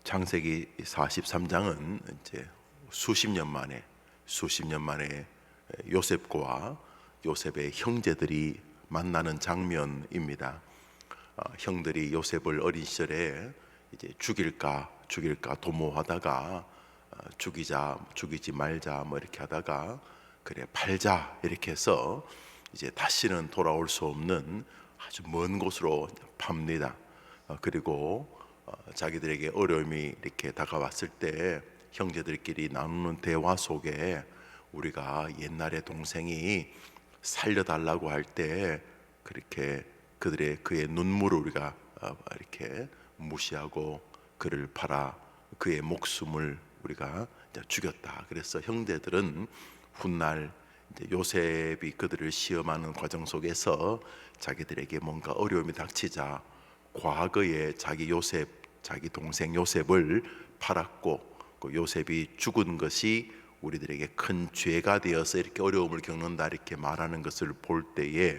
창세기 43장은 이제 수십 년 만에 요셉과 요셉의 형제들이 만나는 장면입니다. 형들이 요셉을 어린 시절에 이제 죽일까 도모하다가 죽이지 말자 뭐 이렇게 하다가 그래 팔자 이렇게 해서 이제 다시는 돌아올 수 없는 아주 먼 곳으로 팝니다. 그리고 자기들에게 어려움이 이렇게 다가왔을 때 형제들끼리 나누는 대화 속에 우리가 옛날에 동생이 살려달라고 할 때 그렇게 그의 눈물을 우리가 이렇게 무시하고 그를 팔아 그의 목숨을 우리가 죽였다. 그래서 형제들은 훗날 이제 요셉이 그들을 시험하는 과정 속에서 자기들에게 뭔가 어려움이 닥치자 과거에 자기 동생 요셉을 팔았고 그 요셉이 죽은 것이 우리들에게 큰 죄가 되어서 이렇게 어려움을 겪는다 이렇게 말하는 것을 볼 때에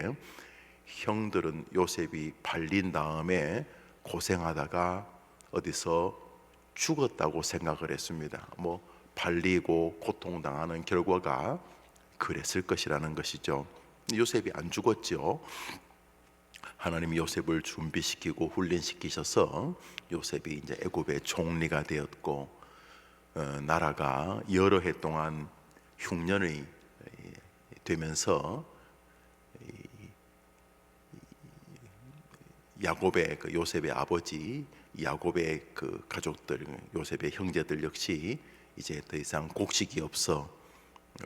형들은 요셉이 팔린 다음에 고생하다가 어디서 죽었다고 생각을 했습니다. 뭐 팔리고 고통당하는 결과가 그랬을 것이라는 것이죠. 요셉이 안 죽었죠. 하나님이 요셉을 준비시키고 훈련시키셔서 요셉이 이제 애굽의 총리가 되었고 나라가 여러 해 동안 흉년이 되면서 야곱의 요셉의 아버지 야곱의 가족들 요셉의 형제들 역시 이제 더 이상 곡식이 없어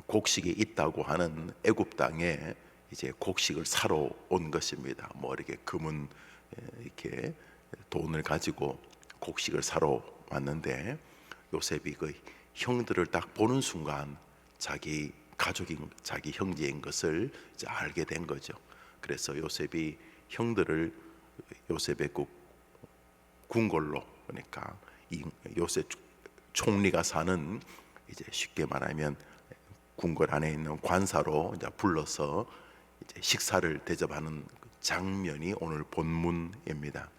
곡식이 있다고 하는 애굽 땅에 이제 곡식을 사러 온 것입니다. 뭐 이렇게 금은 이렇게 돈을 가지고 곡식을 사러 왔는데 요셉이 그 형들을 딱 보는 순간 자기 가족인 자기 형제인 것을 이제 알게 된 거죠. 그래서 요셉이 형들을 요셉의 궁궐로 그러니까 요셉 총리가 사는 이제 쉽게 말하면 궁궐 안에 있는 관사로 이제 불러서 이제 식사를 대접하는 장면이 오늘 본문입니다.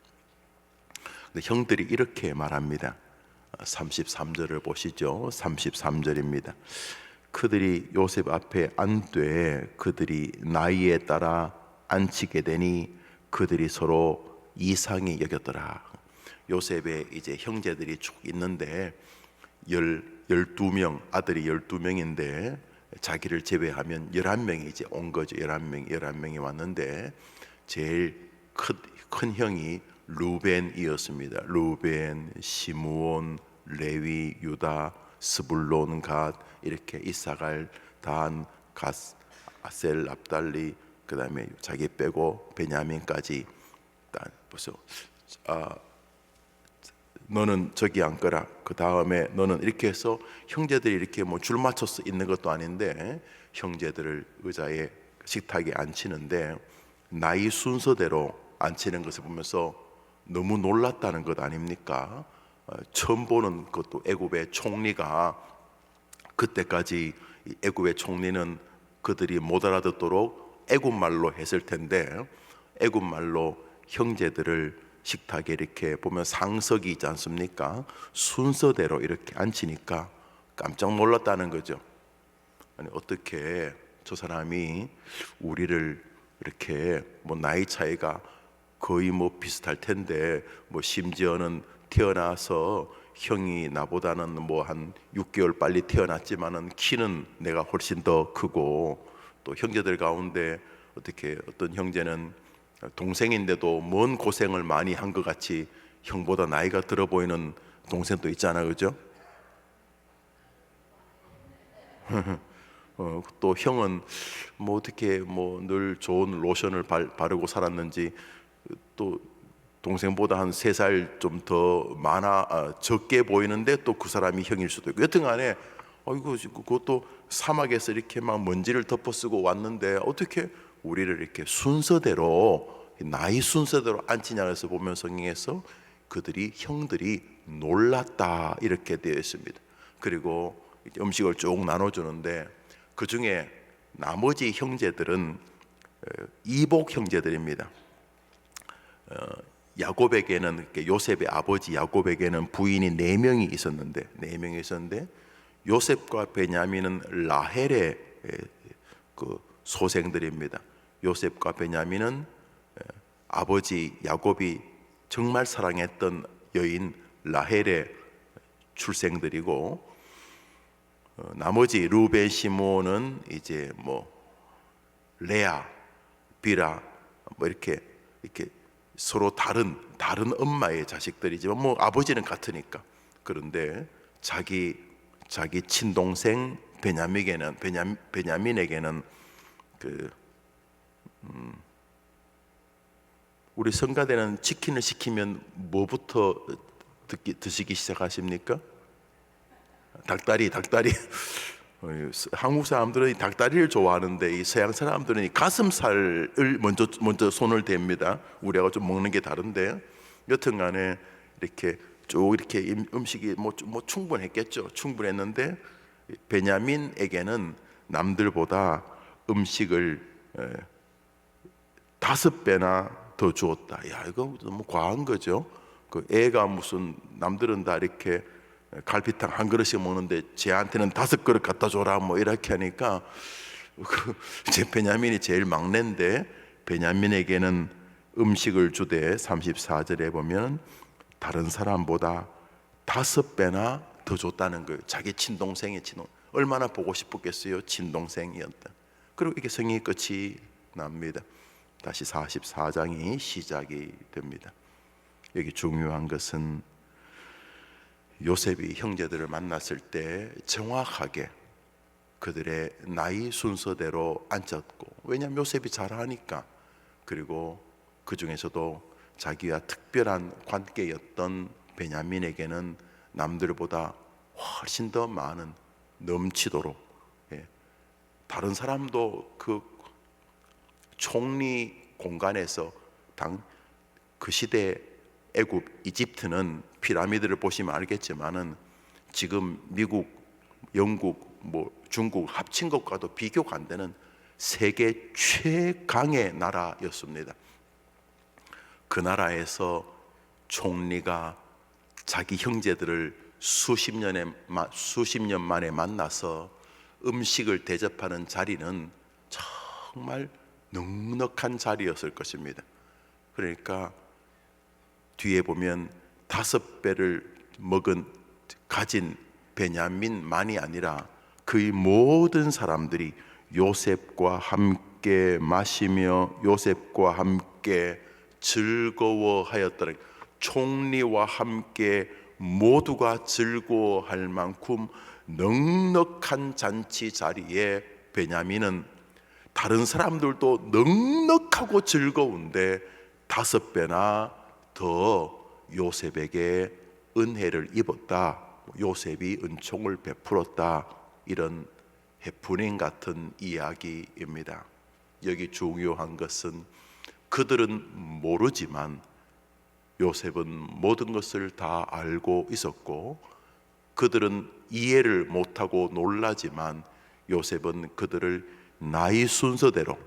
근데 형들이 이렇게 말합니다. 33절을 보시죠. 33절입니다. 그들이 요셉 앞에 앉되 그들이 나이에 따라 앉히게 되니 그들이 서로 이상히 여겼더라. 요셉의 이제 형제들이 쭉 있는데 12명 아들이 12명인데 자기를 제외하면 11명이 이제 온 거죠. 11명이 왔는데 제일 큰 형이 루벤이었습니다. 루벤, 시므온, 레위, 유다, 스불론, 갓 이렇게 이사갈, 단, 갓, 아셀, 납달리 그 다음에 자기 빼고 베냐민까지 벌써 너는 저기 앉거라. 그 다음에 너는 이렇게 해서 형제들이 이렇게 뭐 줄 맞춰서 있는 것도 아닌데 형제들을 의자에 식탁에 앉히는데 나이 순서대로 앉히는 것을 보면서 너무 놀랐다는 것 아닙니까? 처음 보는 것도 애굽의 총리가 그때까지 애굽의 총리는 그들이 못 알아듣도록 애굽말로 했을 텐데 애굽말로 형제들을 식탁에 이렇게 보면 상석이 있지 않습니까? 순서대로 이렇게 앉히니까 깜짝 놀랐다는 거죠. 아니 어떻게 저 사람이 우리를 이렇게 뭐 나이 차이가 거의 뭐 비슷할 텐데 뭐 심지어는 태어나서 형이 나보다는 뭐 한 6개월 빨리 태어났지만은 키는 내가 훨씬 더 크고 또 형제들 가운데 어떻게 어떤 형제는 동생인데도 뭔 고생을 많이 한 것 같이 형보다 나이가 들어 보이는 동생도 있잖아, 그죠? 또 형은 뭐 어떻게 뭐 늘 좋은 로션을 바르고 살았는지 또 동생보다 한 3살 좀 더 적게 보이는데 또 그 사람이 형일 수도 있고 여튼간에 이거 그것도 사막에서 이렇게 막 먼지를 덮어쓰고 왔는데 어떻게 우리를 이렇게 순서대로 나이 순서대로 앉히냐 해서 보면 성경에서 형들이 놀랐다 이렇게 되어 있습니다. 그리고 음식을 쭉 나눠주는데 그 중에 나머지 형제들은 이복 형제들입니다. 야곱에게는, 이렇게 요셉의 아버지 야곱에게는 부인이 4명이 있었는데 요셉과 베냐민은 라헬의 그 소생들입니다. 요셉과 베냐민은 아버지 야곱이 정말 사랑했던 여인 라헬의 출생들이고, 나머지 루벤, 시몬은 이제 뭐 레아, 비라 뭐 이렇게 서로 다른 엄마의 자식들이지만 뭐 아버지는 같으니까. 그런데 자기 친동생 베냐민에게는 우리 성가대는 치킨을 시키면 뭐부터 드시기 시작하십니까? 닭다리. 한국 사람들은 닭다리를 좋아하는데 이 서양 사람들은 이 가슴살을 먼저 손을 댑니다. 우리하고 좀 먹는 게 다른데, 여튼간에 이렇게 쭉 이렇게 음식이 뭐 충분했는데 베냐민에게는 남들보다 음식을 5배나 더 주었다. 야, 이거 너무 과한 거죠. 그 애가 무슨, 남들은 다 이렇게 갈비탕 한 그릇씩 먹는데 쟤한테는 5그릇 갖다 줘라 뭐 이렇게 하니까, 제 베냐민이 제일 막내인데 베냐민에게는 음식을 주되 34절에 보면 다른 사람보다 5배나 더 줬다는 거예요. 자기 친동생의 얼마나 보고 싶었겠어요. 친동생이었다. 그리고 이게 성경의 끝이 납니다. 다시 44장이 시작이 됩니다. 여기 중요한 것은 요셉이 형제들을 만났을 때 정확하게 그들의 나이 순서대로 앉았고, 왜냐하면 요셉이 잘하니까. 그리고 그 중에서도 자기와 특별한 관계였던 베냐민에게는 남들보다 훨씬 더 많은, 넘치도록, 다른 사람도 그 총리 공간에서 그 시대 애굽, 이집트는 피라미드를 보시면 알겠지만은 지금 미국, 영국, 뭐 중국 합친 것과도 비교가 안 되는 세계 최강의 나라였습니다. 그 나라에서 총리가 자기 형제들을 수십 년 만에 만나서 음식을 대접하는 자리는 정말 넉넉한 자리였을 것입니다. 그러니까 뒤에 보면 5배를 가진 베냐민만이 아니라 그의 모든 사람들이 요셉과 함께 마시며 요셉과 함께 즐거워하였다는, 총리와 함께 모두가 즐거워할 만큼 넉넉한 잔치 자리에 베냐민은 다른 사람들도 넉넉하고 즐거운데 5배나 더 요셉에게 은혜를 입었다, 요셉이 은총을 베풀었다, 이런 해프닝 같은 이야기입니다. 여기 중요한 것은 그들은 모르지만 요셉은 모든 것을 다 알고 있었고, 그들은 이해를 못하고 놀라지만 요셉은 그들을 나이 순서대로,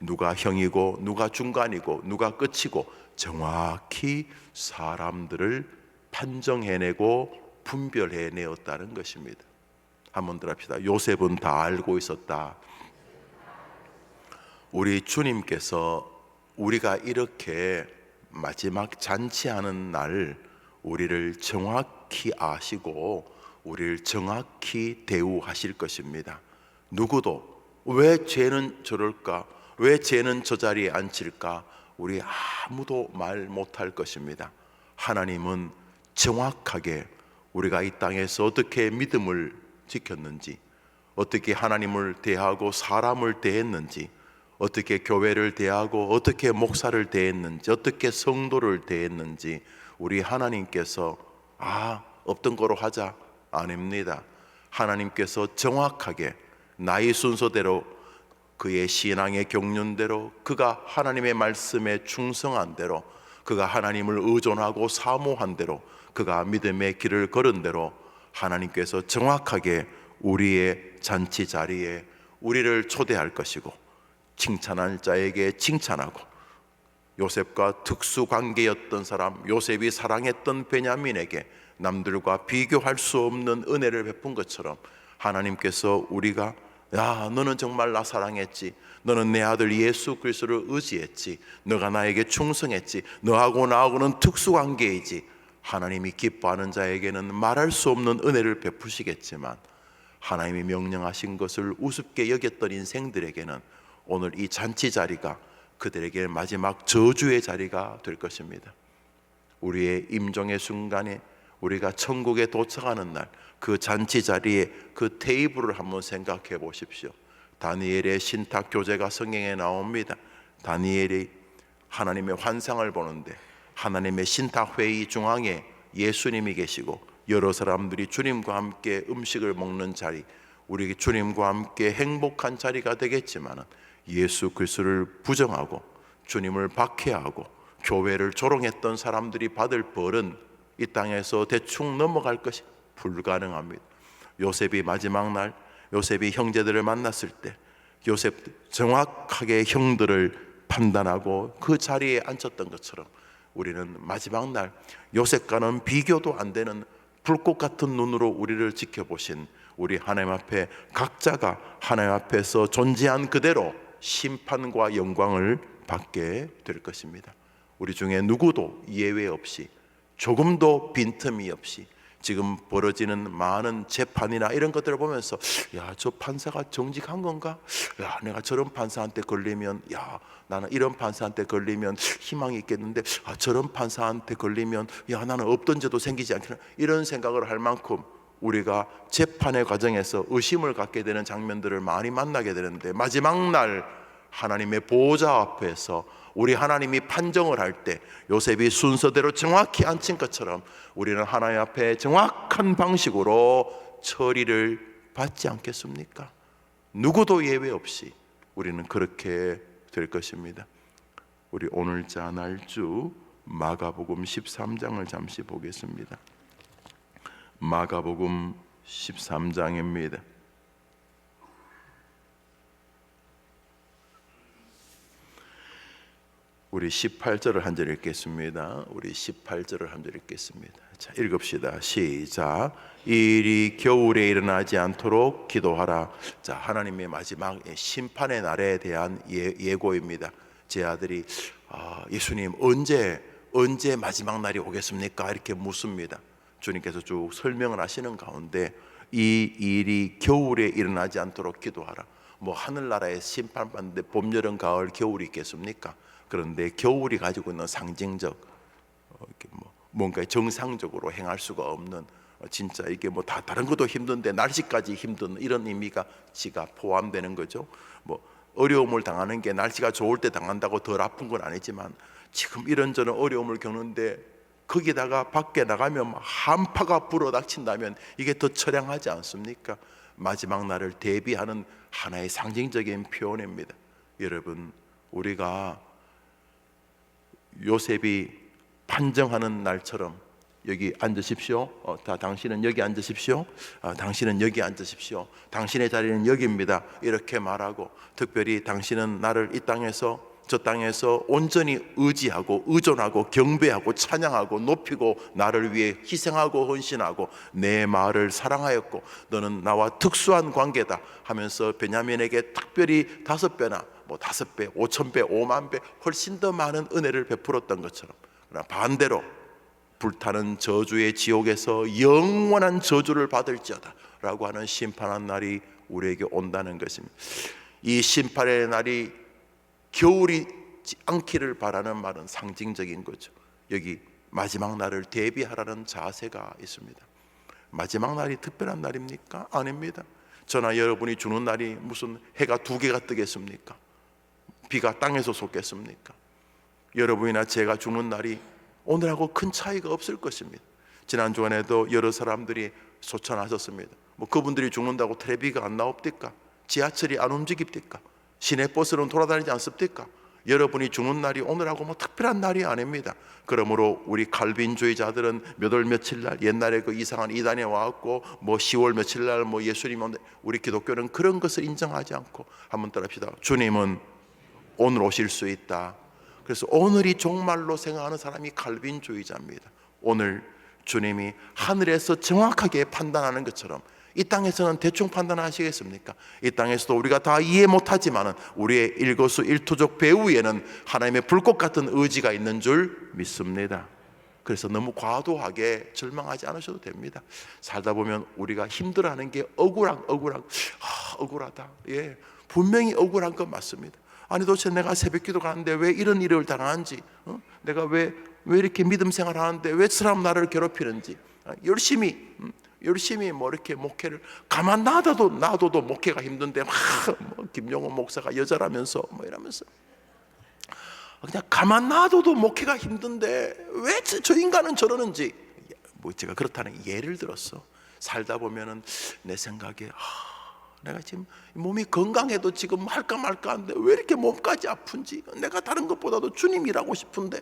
누가 형이고 누가 중간이고 누가 끝이고 정확히 사람들을 판정해내고 분별해내었다는 것입니다. 한번 더 합시다. 요셉은 다 알고 있었다. 우리 주님께서 우리가 이렇게 마지막 잔치하는 날 우리를 정확히 아시고 우리를 정확히 대우하실 것입니다. 누구도 왜 쟤는 저럴까, 왜 쟤는 저 자리에 앉힐까, 우리 아무도 말 못할 것입니다. 하나님은 정확하게 우리가 이 땅에서 어떻게 믿음을 지켰는지, 어떻게 하나님을 대하고 사람을 대했는지, 어떻게 교회를 대하고 어떻게 목사를 대했는지, 어떻게 성도를 대했는지 우리 하나님께서 없던 거로 하자, 아닙니다. 하나님께서 정확하게 나이 순서대로, 그의 신앙의 경륜대로, 그가 하나님의 말씀에 충성한 대로, 그가 하나님을 의존하고 사모한 대로, 그가 믿음의 길을 걸은 대로 하나님께서 정확하게 우리의 잔치 자리에 우리를 초대할 것이고, 칭찬할 자에게 칭찬하고 요셉과 특수 관계였던 사람, 요셉이 사랑했던 베냐민에게 남들과 비교할 수 없는 은혜를 베푼 것처럼 하나님께서 우리가 야, 너는 정말 나 사랑했지. 너는 내 아들 예수 그리스도를 의지했지. 너가 나에게 충성했지. 너하고 나하고는 특수관계이지. 하나님이 기뻐하는 자에게는 말할 수 없는 은혜를 베푸시겠지만 하나님이 명령하신 것을 우습게 여겼던 인생들에게는 오늘 이 잔치 자리가 그들에게 마지막 저주의 자리가 될 것입니다. 우리의 임종의 순간에 우리가 천국에 도착하는 날 그 잔치 자리에 그 테이블을 한번 생각해 보십시오. 다니엘의 신탁 교제가 성경에 나옵니다. 다니엘이 하나님의 환상을 보는데 하나님의 신탁 회의 중앙에 예수님이 계시고 여러 사람들이 주님과 함께 음식을 먹는 자리, 우리 주님과 함께 행복한 자리가 되겠지만 예수 그리스도를 부정하고 주님을 박해하고 교회를 조롱했던 사람들이 받을 벌은 이 땅에서 대충 넘어갈 것이 불가능합니다. 요셉이 마지막 날 요셉이 형제들을 만났을 때 요셉 정확하게 형들을 판단하고 그 자리에 앉혔던 것처럼 우리는 마지막 날 요셉과는 비교도 안 되는 불꽃 같은 눈으로 우리를 지켜보신 우리 하나님 앞에 각자가 하나님 앞에서 존재한 그대로 심판과 영광을 받게 될 것입니다. 우리 중에 누구도 예외 없이 조금도 빈틈이 없이 지금 벌어지는 많은 재판이나 이런 것들을 보면서 야, 저 판사가 정직한 건가? 야, 내가 저런 판사한테 걸리면 야, 나는 이런 판사한테 걸리면 희망이 있겠는데 저런 판사한테 걸리면 야, 나는 없던 죄도 생기지 않겠나? 이런 생각을 할 만큼 우리가 재판의 과정에서 의심을 갖게 되는 장면들을 많이 만나게 되는데 마지막 날 하나님의 보호자 앞에서 우리 하나님이 판정을 할 때 요셉이 순서대로 정확히 앉힌 것처럼 우리는 하나님 앞에 정확한 방식으로 처리를 받지 않겠습니까? 누구도 예외 없이 우리는 그렇게 될 것입니다. 우리 오늘자 날주 마가복음 13장을 잠시 보겠습니다. 마가복음 13장입니다. 우리 18절을 한 절 읽겠습니다. 우리 18절을 한 절 읽겠습니다. 자, 읽읍시다. 시작. 일이 겨울에 일어나지 않도록 기도하라. 자, 하나님의 마지막 심판의 날에 대한 예고입니다. 제 아들이 예수님 언제 마지막 날이 오겠습니까? 이렇게 묻습니다. 주님께서 쭉 설명을 하시는 가운데 이 일이 겨울에 일어나지 않도록 기도하라. 뭐 하늘나라에 심판받는데 봄, 여름, 가을, 겨울이 있겠습니까? 그런데 겨울이 가지고 있는 상징적 뭔가 정상적으로 행할 수가 없는 진짜 이게 뭐 다 다른 것도 힘든데 날씨까지 힘든 이런 의미가 지가 포함되는 거죠. 뭐 어려움을 당하는 게 날씨가 좋을 때 당한다고 덜 아픈 건 아니지만 지금 이런저런 어려움을 겪는데 거기다가 밖에 나가면 한파가 불어닥친다면 이게 더 처량하지 않습니까? 마지막 날을 대비하는 하나의 상징적인 표현입니다. 여러분, 우리가 요셉이 판정하는 날처럼 여기 앉으십시오. 당신은 여기 앉으십시오. 당신은 여기 앉으십시오. 당신의 자리는 여기입니다. 이렇게 말하고 특별히 당신은 나를 이 땅에서 저 땅에서 온전히 의지하고 의존하고 경배하고 찬양하고 높이고 나를 위해 희생하고 헌신하고 내 말을 사랑하였고 너는 나와 특수한 관계다 하면서 베냐민에게 특별히 5배나 5배, 5,000배, 5만 배 훨씬 더 많은 은혜를 베풀었던 것처럼 그러나 반대로 불타는 저주의 지옥에서 영원한 저주를 받을지어다 라고 하는 심판한 날이 우리에게 온다는 것입니다. 이 심판의 날이 겨울이 않기를 바라는 말은 상징적인 거죠. 여기 마지막 날을 대비하라는 자세가 있습니다. 마지막 날이 특별한 날입니까? 아닙니다. 저나 여러분이 죽는 날이 무슨 해가 2개가 뜨겠습니까? 비가 땅에서 솟겠습니까? 여러분이나 제가 죽는 날이 오늘하고 큰 차이가 없을 것입니다. 지난 주간에도 여러 사람들이 소천하셨습니다. 뭐 그분들이 죽는다고 텔레비가 안 나옵니까? 지하철이 안 움직입니까? 시내버스는 돌아다니지 않습니까? 여러분이 죽는 날이 오늘하고 뭐 특별한 날이 아닙니다. 그러므로 우리 칼빈주의자들은 몇 월 며칠 날 옛날에 그 이상한 이단에 와갖고 뭐 10월 며칠 날 뭐 예수님 온다. 우리 기독교는 그런 것을 인정하지 않고 한번 따라합시다. 주님은 오늘 오실 수 있다. 그래서 오늘이 종말로 생각하는 사람이 칼빈주의자입니다. 오늘 주님이 하늘에서 정확하게 판단하는 것처럼 이 땅에서는 대충 판단하시겠습니까? 이 땅에서도 우리가 다 이해 못하지만 우리의 일거수일투족 배후에는 하나님의 불꽃 같은 의지가 있는 줄 믿습니다. 그래서 너무 과도하게 절망하지 않으셔도 됩니다. 살다 보면 우리가 힘들어하는 게 억울하다. 예, 분명히 억울한 건 맞습니다. 아니 도대체 내가 새벽기도 가는데 왜 이런 일을 당하는지, 내가 왜 이렇게 믿음 생활하는데 왜 사람 나를 괴롭히는지, 열심히 뭐 이렇게 목회를 가만 놔둬도 목회가 힘든데 뭐 김용호 목사가 여자라면서 뭐 이러면서 그냥 가만 놔둬도 목회가 힘든데 왜 저 인간은 저러는지, 뭐 제가 그렇다는 예를 들었어. 살다 보면은 내 생각에 내가 지금 몸이 건강해도 지금 할까 말까 하는데 왜 이렇게 몸까지 아픈지, 내가 다른 것보다도 주님 일하고 싶은데,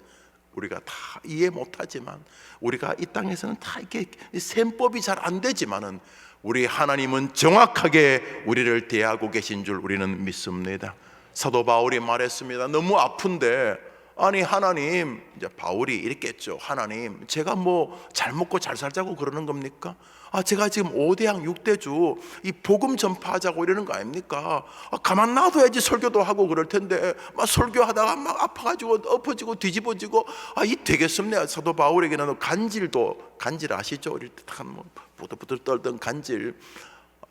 우리가 다 이해 못하지만, 우리가 이 땅에서는 다 이렇게 셈법이 잘 안 되지만은 우리 하나님은 정확하게 우리를 대하고 계신 줄 우리는 믿습니다. 사도 바울이 말했습니다. 너무 아픈데, 아니 하나님, 이제 바울이 이렇게 했죠. 하나님, 제가 뭐 잘 먹고 잘 살자고 그러는 겁니까? 제가 지금 5대양 6대주 이 복음 전파하자고 이러는 거 아닙니까? 가만 놔둬야지 설교도 하고 그럴 텐데 막 설교하다가 막 아파가지고 엎어지고 뒤집어지고 이 되겠습니까? 사도 바울에게는 간질 아시죠? 이럴 때 뭐 부들부들 떨던 간질,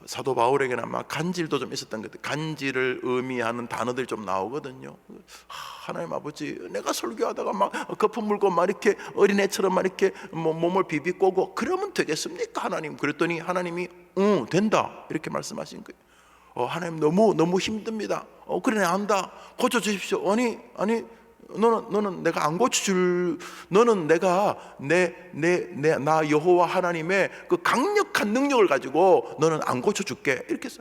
사도 바울에게는 아마 간질도 좀 있었던 것 같아요. 간질을 의미하는 단어들이 좀 나오거든요. 하나님 아버지, 내가 설교하다가 막 거품 물고 막 이렇게 어린애처럼 막 이렇게 뭐 몸을 비비꼬고 그러면 되겠습니까 하나님? 그랬더니 하나님이 응 된다 이렇게 말씀하신 거예요. 하나님 너무 힘듭니다. 그래 안다, 고쳐주십시오. 아니 너는 내가 안 고쳐줄, 너는 내가 나 여호와 하나님의 그 강력한 능력을 가지고 너는 안 고쳐줄게 이렇게 해서,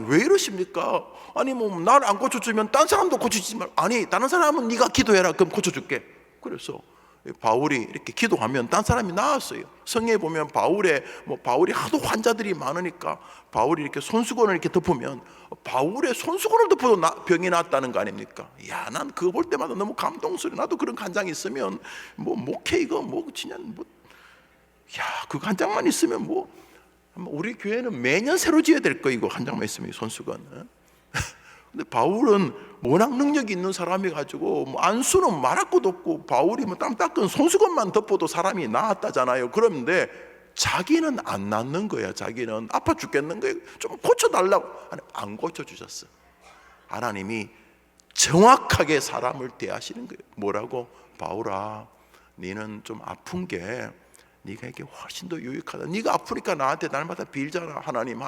왜 이러십니까? 아니 뭐 나를 안 고쳐주면 딴 사람도 고쳐주지 말, 아니 다른 사람은 네가 기도해라 그럼 고쳐줄게. 그래서 바울이 이렇게 기도하면 딴 사람이 나았어요. 성경에 보면 바울이 하도 환자들이 많으니까 바울이 이렇게 손수건을 이렇게 덮으면 바울의 손수건을 덮어도 병이 낫다는 거 아닙니까? 야, 난 그거 볼 때마다 너무 감동스러워. 나도 그런 간장이 있으면 뭐 목회 이거 뭐 진짜 그 간장만 있으면 뭐 우리 교회는 매년 새로 지어야 될 거, 이거 한 장만 있으면 손수건. 근데 바울은 워낙 능력이 있는 사람이 가지고 뭐 안수는 말할 것도 없고, 바울이 뭐 땀 닦은 손수건만 덮어도 사람이 나았다잖아요. 그런데 자기는 안 낫는 거야. 자기는 아파 죽겠는 거예요. 좀 고쳐달라고. 안 고쳐주셨어. 하나님이 정확하게 사람을 대하시는 거예요. 뭐라고? 바울아, 너는 좀 아픈 게 네가 이게 훨씬 더 유익하다. 네가 아프니까 나한테 날마다 빌잖아. 하나님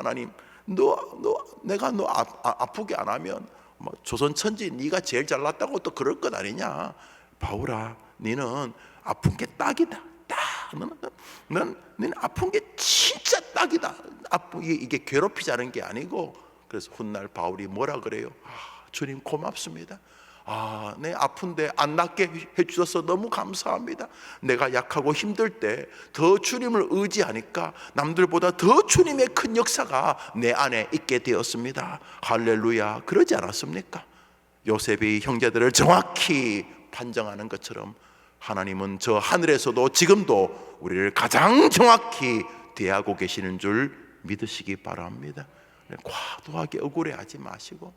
내가 너 아프게 안 하면 뭐 조선 천지 네가 제일 잘났다고 또 그럴 것 아니냐. 바울아, 너는 아픈 게 딱이다. 너는 아픈 게 진짜 딱이다. 이게 괴롭히자는 게 아니고. 그래서 훗날 바울이 뭐라 그래요? 주님 고맙습니다. 내 아픈데 안 낫게 해주셔서 너무 감사합니다. 내가 약하고 힘들 때 더 주님을 의지하니까 남들보다 더 주님의 큰 역사가 내 안에 있게 되었습니다. 할렐루야. 그러지 않았습니까? 요셉이 형제들을 정확히 판정하는 것처럼 하나님은 저 하늘에서도 지금도 우리를 가장 정확히 대하고 계시는 줄 믿으시기 바랍니다. 과도하게 억울해하지 마시고,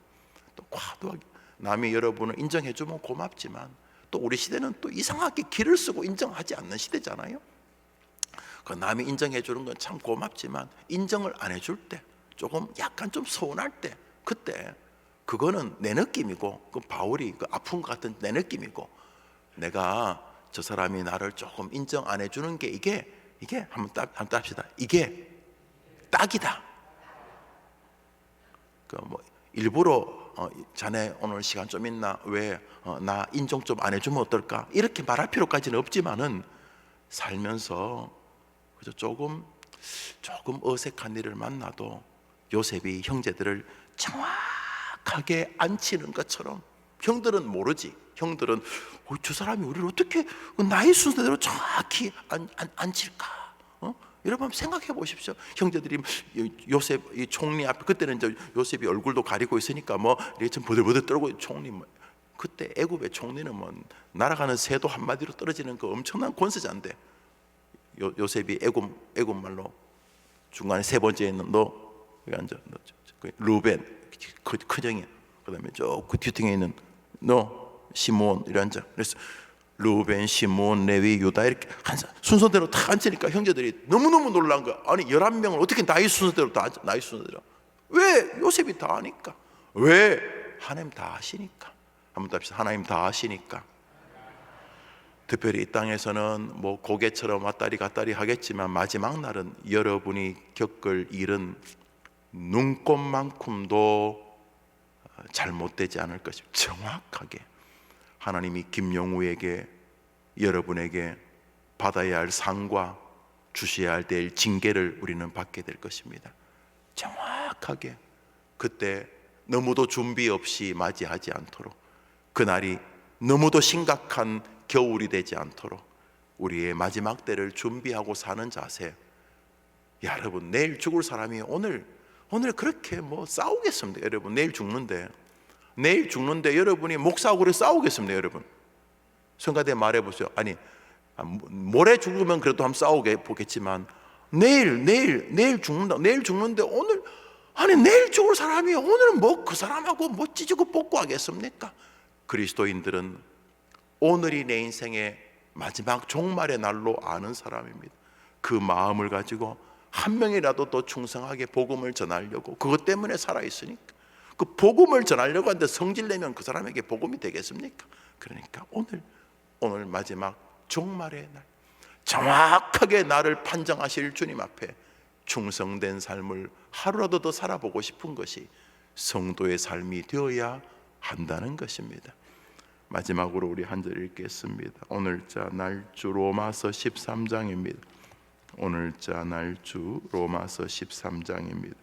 또 과도하게 남이 여러분을 인정해주면 고맙지만 또 우리 시대는 또 이상하게 길을 쓰고 인정하지 않는 시대잖아요. 그 남이 인정해주는 건 참 고맙지만 인정을 안 해줄 때, 조금 약간 좀 서운할 때, 그때 그거는 내 느낌이고, 그 바울이 그 아픈 것 같은 내 느낌이고, 내가 저 사람이 나를 조금 인정 안 해주는 게 이게 한번 답시다. 이게 딱이다. 그 뭐 일부러 자네 오늘 시간 좀 있나? 왜 나 인정 좀 안 해주면 어떨까? 이렇게 말할 필요까지는 없지만은 살면서 그저 조금 어색한 일을 만나도 요셉이 형제들을 정확하게 안치는 것처럼, 형들은 모르지. 형들은 저 사람이 우리를 어떻게 나의 순서대로 정확히 안칠까? 여러분 생각해 보십시오. 형제들이 요셉 이 총리 앞에, 그때는 이제 요셉이 얼굴도 가리고 있으니까 뭐 이렇게 좀 버들버들 떨고 총리 그때 애굽의 총리는 뭐 날아가는 새도 한마디로 떨어지는 그 엄청난 권세자인데, 요셉이 애굽 말로 중간에 세 번째 있는 너 여기 앉아, 너 루벤 큰형이야. 그다음에 저 그 뒤통에 있는 너 시므온 이리 앉아. 그래서 루벤, 시므온, 레위, 유다 이렇게 순서대로 다 앉으니까 형제들이 너무너무 놀란 거야. 아니 11명을 어떻게 나이 순서대로 다 앉아? 나이 순서대로. 왜? 요셉이 다 아니까. 왜? 하나님 다 아시니까. 한번 더 합시다. 하나님 다 아시니까. 특별히 이 땅에서는 뭐 고개처럼 왔다리 갔다리 하겠지만 마지막 날은 여러분이 겪을 일은 눈꼽만큼도 잘못되지 않을 것입니다. 정확하게 하나님이 김용우에게, 여러분에게 받아야 할 상과 주셔야 할 때의 징계를 우리는 받게 될 것입니다. 정확하게. 그때 너무도 준비 없이 맞이하지 않도록, 그날이 너무도 심각한 겨울이 되지 않도록 우리의 마지막 때를 준비하고 사는 자세. 여러분, 내일 죽을 사람이 오늘 그렇게 뭐 싸우겠습니까? 여러분, 내일 죽는데 여러분이 목사하고 그래 싸우겠습니까? 여러분, 성가대 말해보세요. 아니 모레 죽으면 그래도 한번 싸우게 보겠지만 내일 죽는다. 내일 죽는데 오늘, 아니 내일 죽을 사람이 오늘은 뭐 그 사람하고 뭐 찢고 뽑고 하겠습니까? 그리스도인들은 오늘이 내 인생의 마지막 종말의 날로 아는 사람입니다. 그 마음을 가지고 한 명이라도 더 충성하게 복음을 전하려고, 그것 때문에 살아있으니까. 그 복음을 전하려고 하는데 성질내면 그 사람에게 복음이 되겠습니까? 그러니까 오늘 마지막 종말의 날, 정확하게 나를 판정하실 주님 앞에 충성된 삶을 하루라도 더 살아보고 싶은 것이 성도의 삶이 되어야 한다는 것입니다. 마지막으로 우리 한 절 읽겠습니다. 오늘자 날주 로마서 13장입니다. 오늘자 날주 로마서 13장입니다.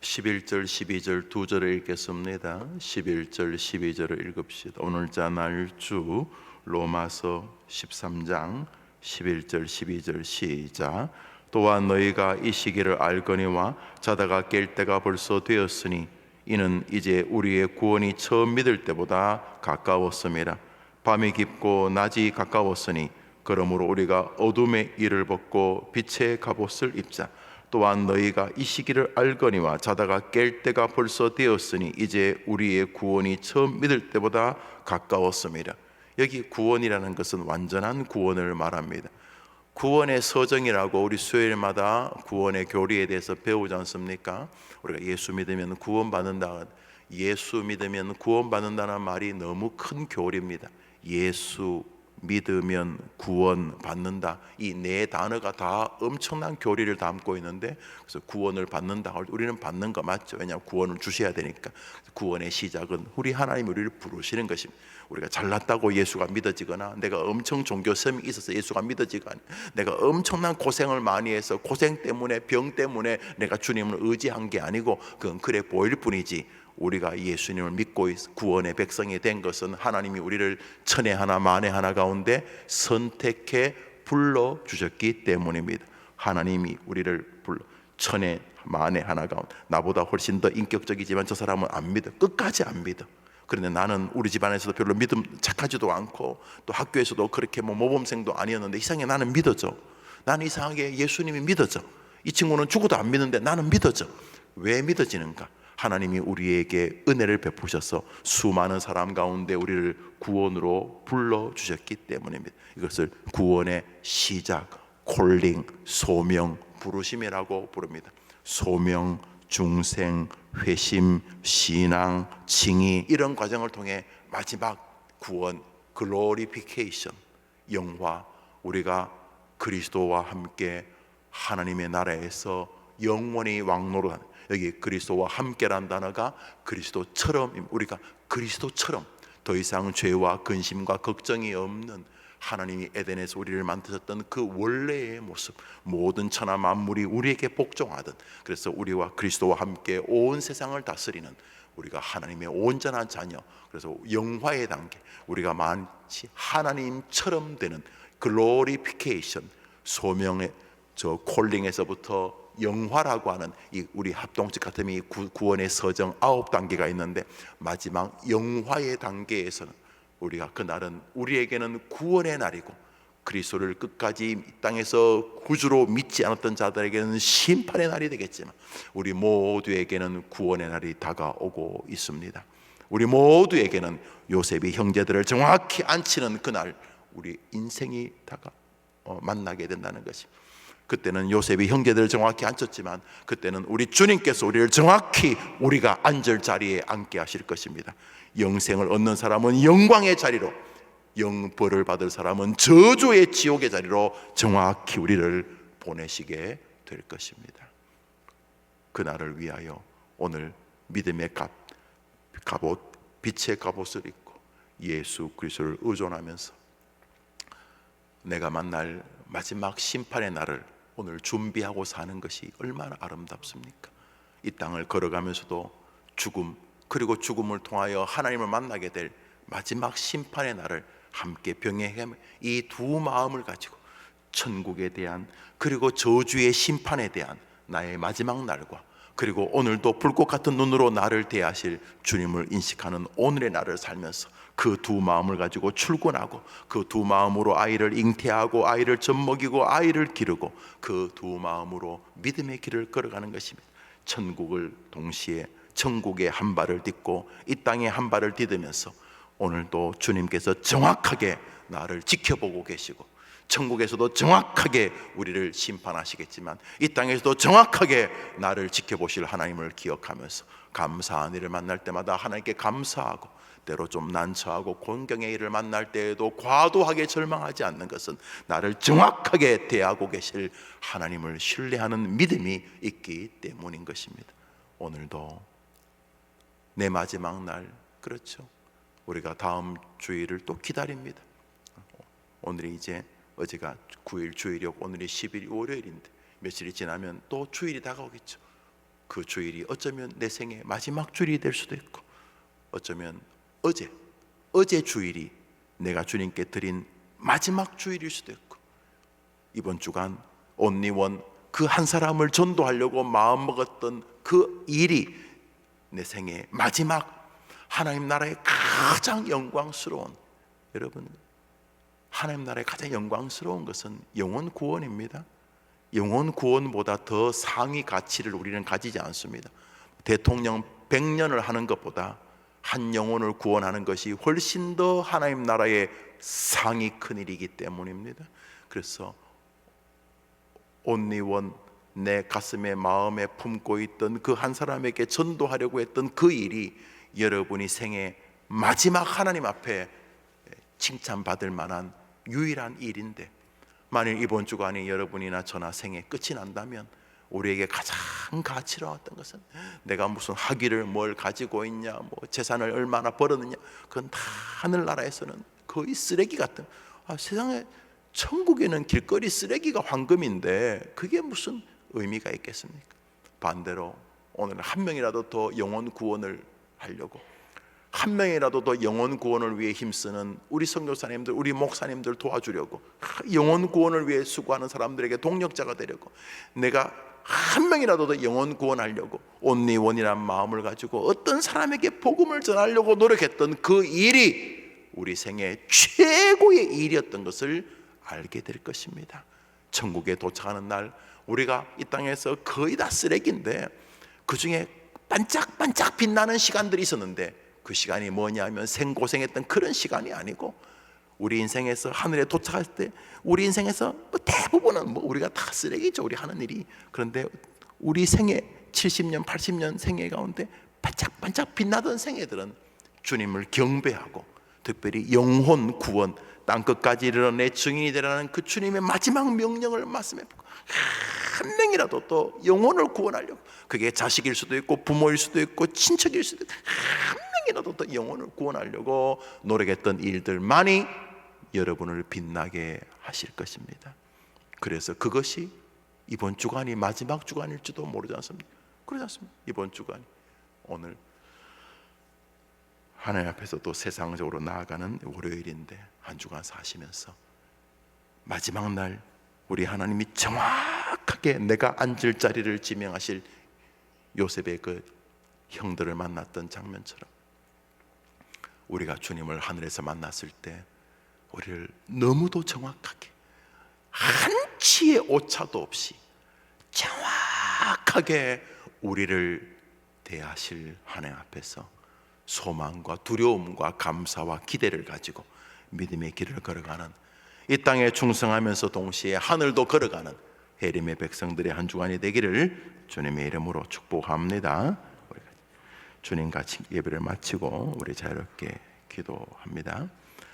(11절) (12절) 두 절을 읽겠습니다. 11절 12절을 읽읍시다. 오늘자 날주 로마서 13장 11절 12절 시작. 또한 너희가 이 시기를 알거니와 자다가 깰 때가 벌써 되었으니 이는 이제 우리의 구원이 처음 믿을 때보다 가까웠음이라. 밤이 깊고 낮이 가까웠으니 그러므로 우리가 어둠의 일을 벗고 빛의 갑옷을 입자. 또한 너희가 이 시기를 알거니와 자다가 깰 때가 벌써 되었으니 이제 우리의 구원이 처음 믿을 때보다 가까웠음이라. 여기 구원이라는 것은 완전한 구원을 말합니다. 구원의 서정이라고 우리 수요일마다 구원의 교리에 대해서 배우지 않습니까? 우리가 예수 믿으면 구원받는다. 예수 믿으면 구원받는다는 말이 너무 큰 교리입니다. 예수 믿으면 구원받는다. 이 네 단어가 다 엄청난 교리를 담고 있는데, 그래서 구원을 받는다. 우리는 받는 거 맞죠? 왜냐하면 구원을 주셔야 되니까. 구원의 시작은 우리 하나님이 우리를 부르시는 것입니다. 우리가 잘났다고 예수가 믿어지거나, 내가 엄청 종교성이 있어서 예수가 믿어지거나, 내가 엄청난 고생을 많이 해서 고생 때문에, 병 때문에 내가 주님을 의지한 게 아니고, 그건 그래 보일 뿐이지. 우리가 예수님을 믿고 구원의 백성이 된 것은 하나님이 우리를 천에 하나 만에 하나 가운데 선택해 불러주셨기 때문입니다. 하나님이 우리를 천에 만에 하나 가운데, 나보다 훨씬 더 인격적이지만 저 사람은 안 믿어, 끝까지 안 믿어. 그런데 나는 우리 집안에서도 별로 믿음 착하지도 않고, 또 학교에서도 그렇게 뭐 모범생도 아니었는데 이상하게 나는 믿어져. 나는 이상하게 예수님이 믿어져. 이 친구는 죽어도 안 믿는데 나는 믿어져. 왜 믿어지는가? 하나님이 우리에게 은혜를 베푸셔서 수많은 사람 가운데 우리를 구원으로 불러주셨기 때문입니다. 이것을 구원의 시작, 콜링, 소명, 부르심이라고 부릅니다. 소명, 중생, 회심, 신앙, 징의, 이런 과정을 통해 마지막 구원, 글로리피케이션, 영화, 우리가 그리스도와 함께 하나님의 나라에서 영원히 왕노릇하는, 여기 그리스도와 함께란 단어가 그리스도처럼, 우리가 그리스도처럼 더 이상 죄와 근심과 걱정이 없는, 하나님이 에덴에서 우리를 만드셨던 그 원래의 모습, 모든 천하 만물이 우리에게 복종하던, 그래서 우리와 그리스도와 함께 온 세상을 다스리는 우리가 하나님의 온전한 자녀, 그래서 영화의 단계, 우리가 마치 하나님처럼 되는 글로리피케이션, 소명의 저 콜링에서부터 영화라고 하는 이 우리 합동적 같으면 이 구원의 서정 9단계가 있는데 마지막 영화의 단계에서는 우리가 그날은 우리에게는 구원의 날이고 그리스도를 끝까지 이 땅에서 구주로 믿지 않았던 자들에게는 심판의 날이 되겠지만 우리 모두에게는 구원의 날이 다가오고 있습니다. 우리 모두에게는 요셉이 형제들을 정확히 안치는 그날 우리 인생이 만나게 된다는 것입니다. 그때는 요셉이 형제들을 정확히 앉혔지만 그때는 우리 주님께서 우리를 정확히 우리가 앉을 자리에 앉게 하실 것입니다. 영생을 얻는 사람은 영광의 자리로, 영벌을 받을 사람은 저주의 지옥의 자리로 정확히 우리를 보내시게 될 것입니다. 그날을 위하여 오늘 믿음의 갑옷, 빛의 갑옷을 입고 예수 그리스도를 의존하면서 내가 만날 마지막 심판의 날을 오늘 준비하고 사는 것이 얼마나 아름답습니까? 이 땅을 걸어가면서도 죽음, 그리고 죽음을 통하여 하나님을 만나게 될 마지막 심판의 날을 함께 병행해 이 두 마음을 가지고 천국에 대한 그리고 저주의 심판에 대한 나의 마지막 날과 그리고 오늘도 불꽃 같은 눈으로 나를 대하실 주님을 인식하는 오늘의 날을 살면서 그 두 마음을 가지고 출근하고 그 두 마음으로 아이를 잉태하고 아이를 젖먹이고 아이를 기르고 그 두 마음으로 믿음의 길을 걸어가는 것입니다. 천국을 동시에 천국의 한 발을 딛고 이 땅의 한 발을 디디면서 오늘도 주님께서 정확하게 나를 지켜보고 계시고 천국에서도 정확하게 우리를 심판하시겠지만 이 땅에서도 정확하게 나를 지켜보실 하나님을 기억하면서 감사한 일을 만날 때마다 하나님께 감사하고 때로 좀 난처하고 곤경의 일을 만날 때에도 과도하게 절망하지 않는 것은 나를 정확하게 대하고 계실 하나님을 신뢰하는 믿음이 있기 때문인 것입니다. 오늘도 내 마지막 날, 그렇죠, 우리가 다음 주일을 또 기다립니다. 오늘이 이제 어제가 9일 주일이고 오늘이 10일 월요일인데 며칠이 지나면 또 주일이 다가오겠죠. 그 주일이 어쩌면 내 생의 마지막 주일이 될 수도 있고 어쩌면 어제 주일이 내가 주님께 드린 마지막 주일일 수도 있고 이번 주간 온리원 그 한 사람을 전도하려고 마음먹었던 그 일이 내 생의 마지막 하나님 나라의 가장 영광스러운, 여러분 하나님 나라의 가장 영광스러운 것은 영혼 구원입니다. 영혼 구원보다 더 상위 가치를 우리는 가지지 않습니다. 대통령 100년을 하는 것보다 한 영혼을 구원하는 것이 훨씬 더 하나님 나라의 상이 큰 일이기 때문입니다. 그래서 온리원 내 가슴에 마음에 품고 있던 그 한 사람에게 전도하려고 했던 그 일이 여러분이 생애 마지막 하나님 앞에 칭찬받을 만한 유일한 일인데 만일 이번 주간이 여러분이나 저나 생애 끝이 난다면 우리에게 가장 가치로웠던 것은 내가 무슨 학위를 뭘 가지고 있냐, 뭐 재산을 얼마나 벌었느냐, 그건 다 하늘나라에서는 거의 쓰레기 같은, 세상에 천국에는 길거리 쓰레기가 황금인데 그게 무슨 의미가 있겠습니까? 반대로 오늘 한 명이라도 더 영혼 구원을 하려고, 한 명이라도 더 영혼 구원을 위해 힘쓰는 우리 선교사님들, 우리 목사님들 도와주려고, 영혼 구원을 위해 수고하는 사람들에게 동력자가 되려고, 내가 한 명이라도 더 영혼 구원하려고 온리원이라는 마음을 가지고 어떤 사람에게 복음을 전하려고 노력했던 그 일이 우리 생애 최고의 일이었던 것을 알게 될 것입니다. 천국에 도착하는 날 우리가 이 땅에서 거의 다 쓰레기인데 그 중에 반짝반짝 빛나는 시간들이 있었는데 그 시간이 뭐냐면 생고생했던 그런 시간이 아니고 우리 인생에서 하늘에 도착할 때 우리 인생에서 대부분은 우리가 다 쓰레기죠, 우리 하는 일이. 그런데 우리 생애 70년 80년 생애 가운데 반짝반짝 빛나던 생애들은 주님을 경배하고 특별히 영혼 구원, 땅끝까지 이르러 내 증인이 되라는 그 주님의 마지막 명령을 말씀해 보고 한 명이라도 또 영혼을 구원하려고, 그게 자식일 수도 있고 부모일 수도 있고 친척일 수도 있고 한 명이라도 또 영혼을 구원하려고 노력했던 일들만이 여러분을 빛나게 하실 것입니다. 그래서 그것이 이번 주간이 마지막 주간일지도 모르지 않습니까? 그러지 않습니까? 이번 주간이 오늘 하나님 앞에서 또 세상적으로 나아가는 월요일인데 한 주간 사시면서 마지막 날 우리 하나님이 정확하게 내가 앉을 자리를 지명하실 요셉의 그 형들을 만났던 장면처럼 우리가 주님을 하늘에서 만났을 때 우리를 너무도 정확하게 한치의 오차도 없이 정확하게 우리를 대하실 하나님 앞에서 소망과 두려움과 감사와 기대를 가지고 믿음의 길을 걸어가는, 이 땅에 충성하면서 동시에 하늘도 걸어가는 해림의 백성들의 한 주간이 되기를 주님의 이름으로 축복합니다. 주님 같이 예배를 마치고 우리 자유롭게 기도합니다.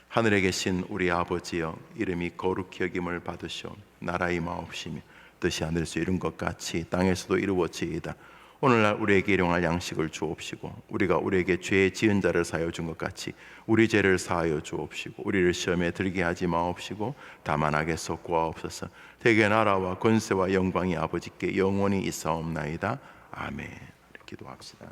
하늘에 계신 우리 아버지여, 이름이 거룩히 여김을 받으시오. 나라 임하옵시며 뜻이 하늘에서 이룬 것 같이 땅에서도 이루어지이다. 오늘날 우리에게 일용할 양식을 주옵시고, 우리가 우리에게 죄 지은 자를 사하여 준 것 같이 우리 죄를 사하여 주옵시고, 우리를 시험에 들게 하지 마옵시고 다만 악에서 구하옵소서. 대개 나라와 권세와 영광이 아버지께 영원히 있사옵나이다. 아멘. 기도합시다.